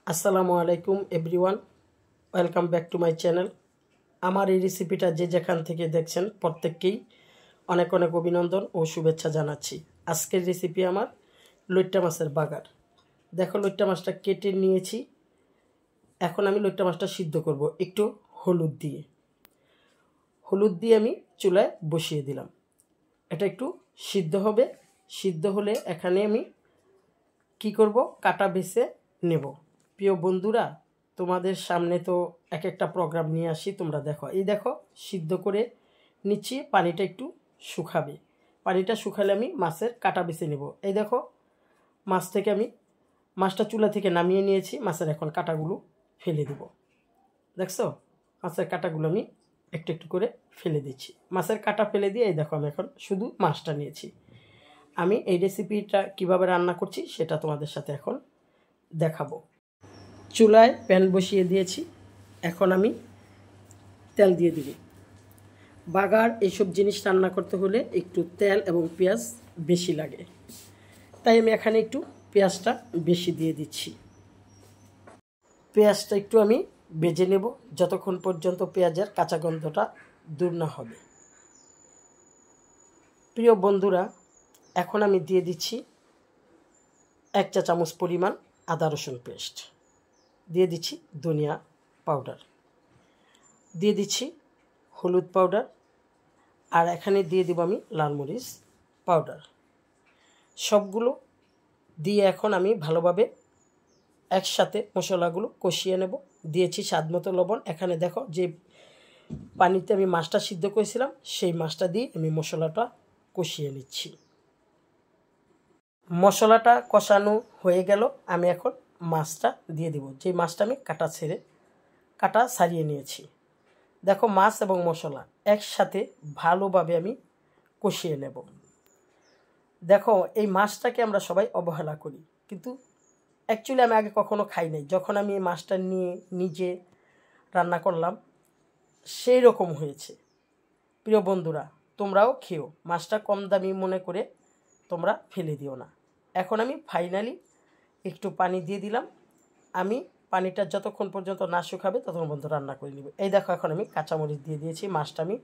আসসালামু আলাইকুম everyone, welcome back to my channel. আমার এই রেসিপিটা যে যেখান থেকে দেখছেন প্রত্যেককেই অনেক অনেক অভিনন্দন ও শুভেচ্ছা জানাচ্ছি। আজকের রেসিপি আমার লইট্টা মাছের বাগার। দেখো, লইট্টা মাছটা কেটে নিয়েছি। এখন আমি লইট্টা মাছটা সিদ্ধ করব একটু হলুদ দিয়ে আমি চুলায় বসিয়ে দিলাম। এটা একটু সিদ্ধ হবে। সিদ্ধ হলে এখানে আমি কি করব, কাটা বেছে নেব। প্রিয় বন্ধুরা, তোমাদের সামনে তো এক একটা প্রোগ্রাম নিয়ে আসি, তোমরা দেখো। এই দেখো, সিদ্ধ করে নিচ্ছি, পানিটা একটু শুকাবে। পানিটা শুকালে আমি মাছের কাটা বেছে নেব। এই দেখো, মাছটা চুলা থেকে নামিয়ে নিয়েছি। মাছের এখন কাটাগুলো ফেলে দেব। দেখছো, মাছের কাটাগুলো আমি একটু একটু করে ফেলে দিচ্ছি। মাছের কাটা ফেলে দিয়ে এই দেখো, আমি এখন শুধু মাছটা নিয়েছি। আমি এই রেসিপিটা কিভাবে রান্না করছি সেটা তোমাদের সাথে এখন দেখাবো। চুলায় প্যান বসিয়ে দিয়েছি। এখন আমি তেল দিয়ে দিব। বাগার এইসব জিনিস রান্না করতে হলে একটু তেল এবং পেঁয়াজ বেশি লাগে, তাই আমি এখানে একটু পেঁয়াজটা বেশি দিয়ে দিচ্ছি। পেঁয়াজটা একটু আমি ভেজে নেব যতক্ষণ পর্যন্ত পেঁয়াজের কাঁচা গন্ধটা দূর না হবে। প্রিয় বন্ধুরা, এখন আমি দিয়ে দিচ্ছি 1 চা চামচ পরিমাণ আদা রসুন পেস্ট, দিয়ে দিচ্ছি ধনিয়া পাউডার, দিয়ে দিচ্ছি হলুদ পাউডার, আর এখানে দিয়ে দেব আমি লাল মরিচ পাউডার। সবগুলো দিয়ে এখন আমি ভালোভাবে একসাথে মশলাগুলো কষিয়ে নেব। দিয়েছি স্বাদ মতো লবণ। এখানে দেখো, যে পানিতে আমি মাছটা সিদ্ধ করেছিলাম সেই মাছটা দিয়ে আমি মশলাটা কষিয়ে নিচ্ছি। মশলাটা কষানো হয়ে গেল, আমি এখন মাছটা দিয়ে দেব। যে মাছটা আমি কাটা ছাড়িয়ে নিয়েছি। দেখো, মাছ এবং মশলা একসাথে ভালোভাবে আমি কষিয়ে নেব। দেখো, এই মাছটাকে আমরা সবাই অবহেলা করি, কিন্তু অ্যাকচুয়ালি আমি আগে কখনো খাই নাই। যখন আমি এই মাছটা নিয়ে নিজে রান্না করলাম, সেই রকম হয়েছে। প্রিয় বন্ধুরা, তোমরাও খেও। মাছটা কম দামি মনে করে তোমরা ফেলে দিও না। এখন আমি ফাইনালি একটু পানি দিয়ে দিলাম। আমি পানিটা যতক্ষণ পর্যন্ত না শুকাবে ততক্ষণ পর্যন্ত রান্না করে নেব। এই দেখো, এখন আমি কাঁচামরিচ দিয়ে দিয়েছি। মাছটা আমি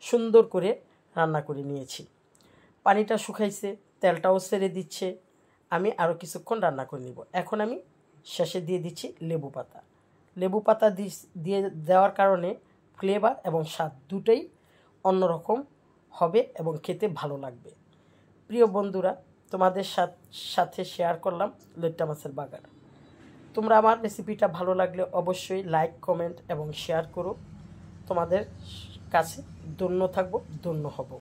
সুন্দর করে রান্না করে নিয়েছি। পানিটা শুকাইছে, তেলটাও ছেড়ে দিচ্ছে। আমি আরও কিছুক্ষণ রান্না করে নেব। এখন আমি শেষে দিয়ে দিচ্ছি লেবু পাতা দিয়ে দেওয়ার কারণে ফ্লেভার এবং স্বাদ দুটোই অন্যরকম হবে এবং খেতে ভালো লাগবে। প্রিয় বন্ধুরা, তোমাদের সাথে শেয়ার করলাম লইট্টা মাছের বাগার। তোমরা আমার রেসিপিটা ভালো লাগলে অবশ্যই লাইক, কমেন্ট এবং শেয়ার করো। তোমাদের কাছে ধন্য থাকবো, ধন্য হব।